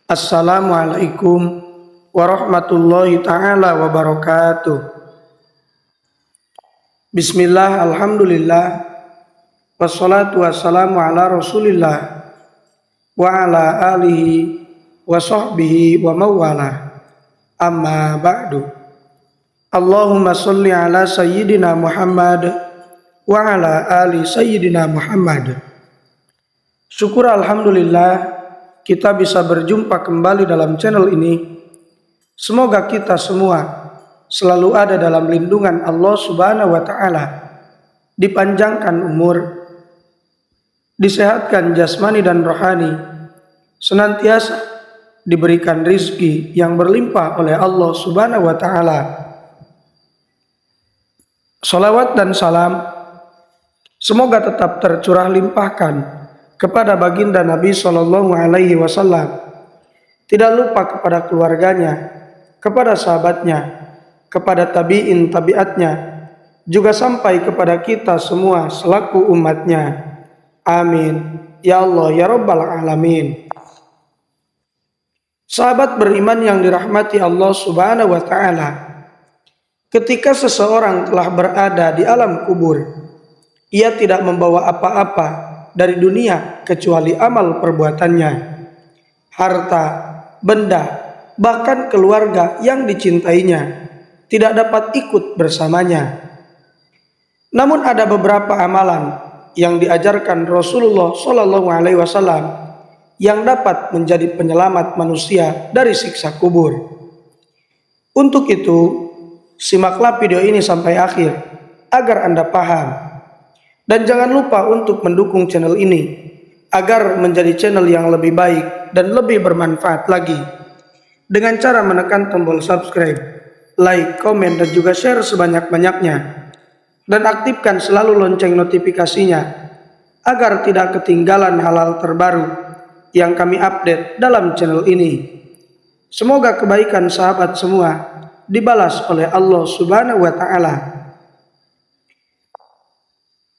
Assalamualaikum warahmatullahi taala wabarakatuh. Bismillah, alhamdulillah, wassalatu wassalamu ala rasulillah wa ala alihi wa sahbihi wa mawala. Amma ba'du. Allahumma salli ala sayyidina Muhammad wa ala ali sayyidina Muhammad. Syukur alhamdulillah kita bisa berjumpa kembali dalam channel ini. Semoga kita semua selalu ada dalam lindungan Allah Subhanahu wa taala, dipanjangkan umur, disehatkan jasmani dan rohani, senantiasa diberikan rizki yang berlimpah oleh Allah Subhanahu wa taala. Salawat dan salam semoga tetap tercurah limpahkan kepada baginda Nabi Shallallahu Alaihi Wasallam, tidak lupa kepada keluarganya, kepada sahabatnya, kepada tabiin tabiatnya, juga sampai kepada kita semua selaku umatnya. Amin ya Allah ya Rabbal Alamin. Sahabat beriman yang dirahmati Allah Subhanahu Wa Taala, ketika seseorang telah berada di alam kubur, ia tidak membawa apa-apa dari dunia kecuali amal perbuatannya, harta, benda, bahkan keluarga yang dicintainya tidak dapat ikut bersamanya. Namun ada beberapa amalan yang diajarkan Rasulullah Shallallahu Alaihi Wasallam yang dapat menjadi penyelamat manusia dari siksa kubur. Untuk itu, simaklah video ini sampai akhir agar Anda paham. Dan jangan lupa untuk mendukung channel ini agar menjadi channel yang lebih baik dan lebih bermanfaat lagi, dengan cara menekan tombol subscribe, like, komen, dan juga share sebanyak-banyaknya. Dan aktifkan selalu lonceng notifikasinya agar tidak ketinggalan hal-hal terbaru yang kami update dalam channel ini. Semoga kebaikan sahabat semua dibalas oleh Allah Subhanahu wa taala.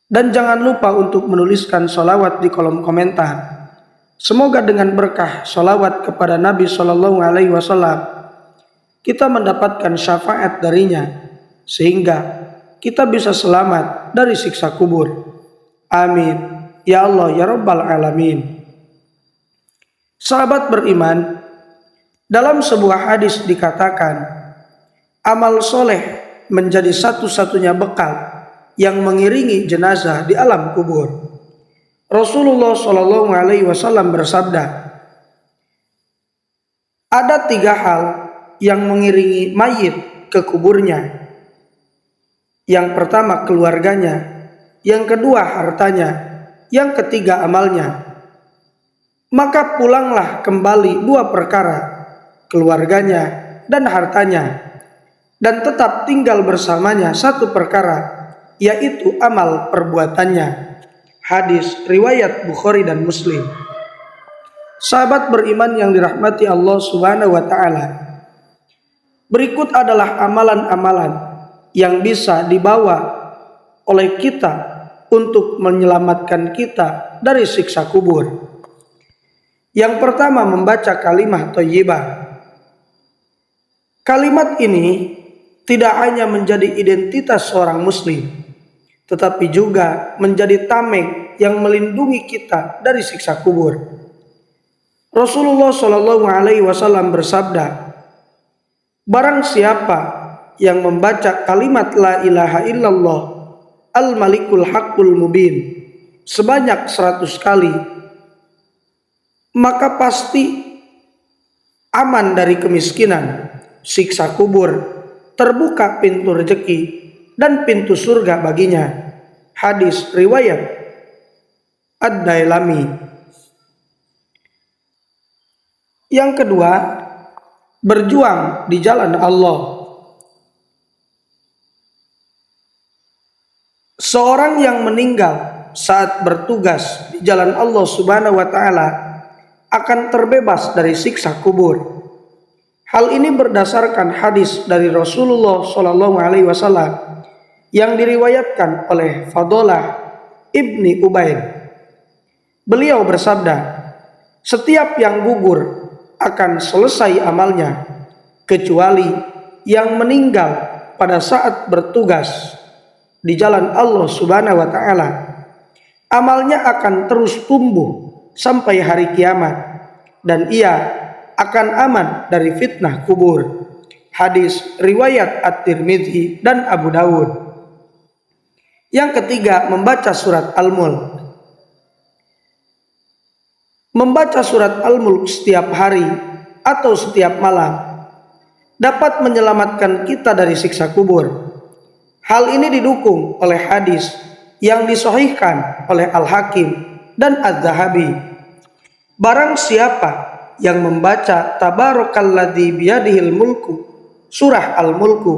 Dan jangan lupa untuk menuliskan sholawat di kolom komentar. Semoga dengan berkah sholawat kepada Nabi Shallallahu Alaihi Wasallam kita mendapatkan syafaat darinya, sehingga kita bisa selamat dari siksa kubur. Amin ya Allah ya Rabbal Alamin. Sahabat beriman, dalam sebuah hadis dikatakan, amal soleh menjadi satu-satunya bekal yang mengiringi jenazah di alam kubur. Rasulullah Shallallahu Alaihi Wasallam bersabda, ada 3 hal yang mengiringi mayit ke kuburnya. Yang pertama keluarganya, yang kedua hartanya, yang ketiga amalnya. Maka pulanglah kembali 2 perkara, keluarganya dan hartanya, dan tetap tinggal bersamanya 1 perkara, yaitu amal perbuatannya. Hadis riwayat Bukhari dan Muslim. Sahabat beriman yang dirahmati Allah Subhanahu wa taala, berikut adalah amalan-amalan yang bisa dibawa oleh kita untuk menyelamatkan kita dari siksa kubur. Yang pertama, membaca kalimat thayyibah. Kalimat ini tidak hanya menjadi identitas seorang muslim, tetapi juga menjadi tameng yang melindungi kita dari siksa kubur. Rasulullah Shallallahu Alaihi Wasallam bersabda, barang siapa yang membaca kalimat la ilaha illallah al-malikul haqqul mubin sebanyak 100 kali, maka pasti aman dari kemiskinan, siksa kubur, terbuka pintu rezeki dan pintu surga baginya. Hadis riwayat Ad-Dailami. Yang kedua, berjuang di jalan Allah. Seorang yang meninggal saat bertugas di jalan Allah Subhanahu wa taala akan terbebas dari siksa kubur. Hal ini berdasarkan hadis dari Rasulullah Shallallahu Alaihi Wasallam yang diriwayatkan oleh Fadlah ibni Ubaid. Beliau bersabda, setiap yang gugur akan selesai amalnya, kecuali yang meninggal pada saat bertugas di jalan Allah Subhanahu wa taala. Amalnya akan terus tumbuh sampai hari kiamat dan ia akan aman dari fitnah kubur. Hadis riwayat At-Tirmidzi dan Abu Dawud. Yang ketiga, membaca surat Al-Mulk. Membaca surat Al-Mulk setiap hari atau setiap malam dapat menyelamatkan kita dari siksa kubur. Hal ini didukung oleh hadis yang disahihkan oleh Al-Hakim dan Az-Zahabi. Barang siapa yang membaca Tabarakalladzi biyadihil mulku, surah Al-Mulku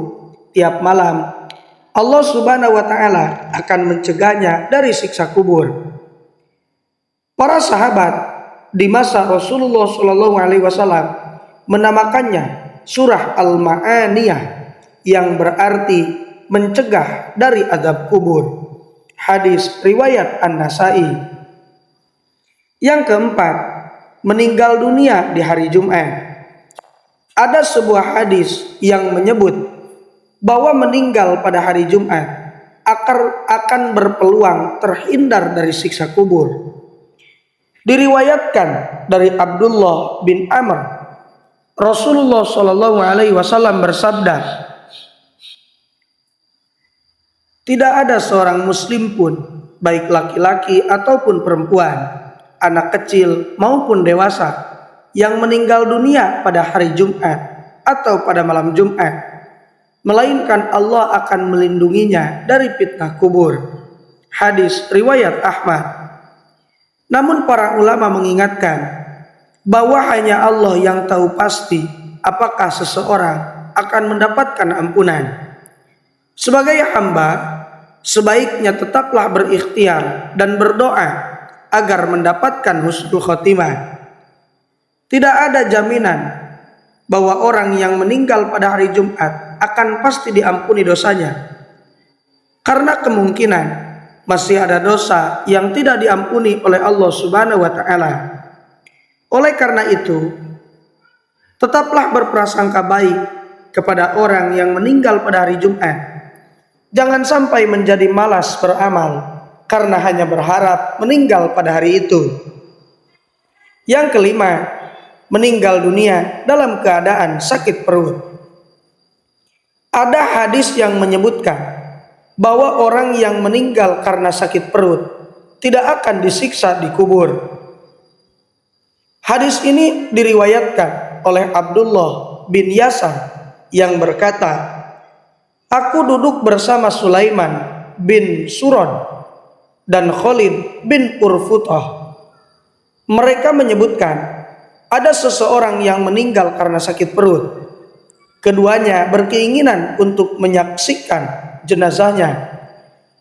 tiap malam, Allah Subhanahu wa taala akan mencegahnya dari siksa kubur. Para sahabat di masa Rasulullah SAW menamakannya surah Al-Ma'aniyah, yang berarti mencegah dari azab kubur. Hadis riwayat An-Nasai. Yang keempat, meninggal dunia di hari Jumat. Ada sebuah hadis yang menyebut bahwa meninggal pada hari Jumat akan berpeluang terhindar dari siksa kubur. Diriwayatkan dari Abdullah bin Amr, Rasulullah SAW bersabda, tidak ada seorang muslim pun, baik laki-laki ataupun perempuan, anak kecil maupun dewasa, yang meninggal dunia pada hari Jumat atau pada malam Jumat, melainkan Allah akan melindunginya dari fitnah kubur. Hadis riwayat Ahmad. Namun para ulama mengingatkan bahwa hanya Allah yang tahu pasti apakah seseorang akan mendapatkan ampunan. Sebagai hamba, sebaiknya tetaplah berikhtiar dan berdoa agar mendapatkan husnul khotimah. Tidak ada jaminan bahwa orang yang meninggal pada hari Jumat akan pasti diampuni dosanya, karena kemungkinan masih ada dosa yang tidak diampuni oleh Allah Subhanahu wa taala. Oleh karena itu, tetaplah berprasangka baik kepada orang yang meninggal pada hari Jumat. Jangan sampai menjadi malas beramal karena hanya berharap meninggal pada hari itu. Yang kelima, meninggal dunia dalam keadaan sakit perut. Ada hadis yang menyebutkan bahwa orang yang meninggal karena sakit perut tidak akan disiksa di kubur. Hadis ini diriwayatkan oleh Abdullah bin Yasar yang berkata, aku duduk bersama Sulaiman bin Surad dan Khalid bin Urfutah. Mereka menyebutkan ada seseorang yang meninggal karena sakit perut. Keduanya berkeinginan untuk menyaksikan jenazahnya.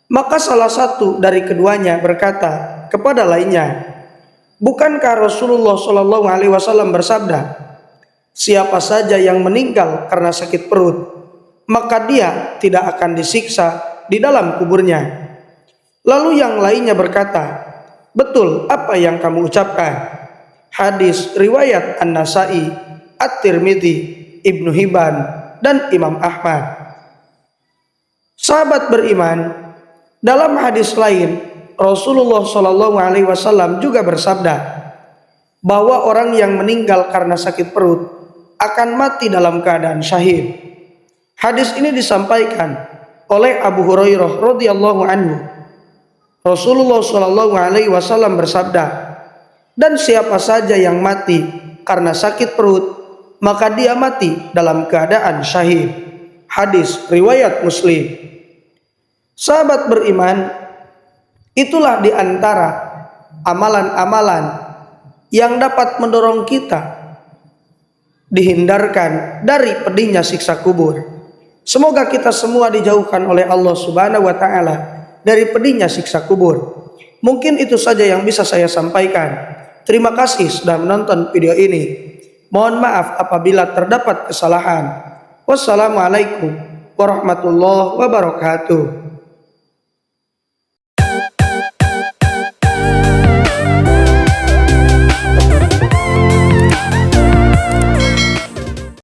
Maka salah satu dari keduanya berkata kepada lainnya, bukankah Rasulullah SAW bersabda, siapa saja yang meninggal karena sakit perut, maka dia tidak akan disiksa di dalam kuburnya. Lalu yang lainnya berkata, betul apa yang kamu ucapkan. Hadis riwayat An-Nasai, At-Tirmidzi, Ibnu Hibban, dan Imam Ahmad. Sahabat beriman, dalam hadis lain Rasulullah SAW juga bersabda bahwa orang yang meninggal karena sakit perut akan mati dalam keadaan syahid. Hadis ini disampaikan oleh Abu Hurairah radhiyallahu anhu. Rasulullah SAW bersabda, dan siapa saja yang mati karena sakit perut, maka dia mati dalam keadaan syahid. Hadis riwayat Muslim. Sahabat beriman, itulah di antara amalan-amalan yang dapat mendorong kita dihindarkan dari pedihnya siksa kubur. Semoga kita semua dijauhkan oleh Allah Subhanahu wa taala dari pedihnya siksa kubur. Mungkin itu saja yang bisa saya sampaikan. Terima kasih sudah menonton video ini. Mohon maaf apabila terdapat kesalahan. Wassalamualaikum warahmatullahi wabarakatuh.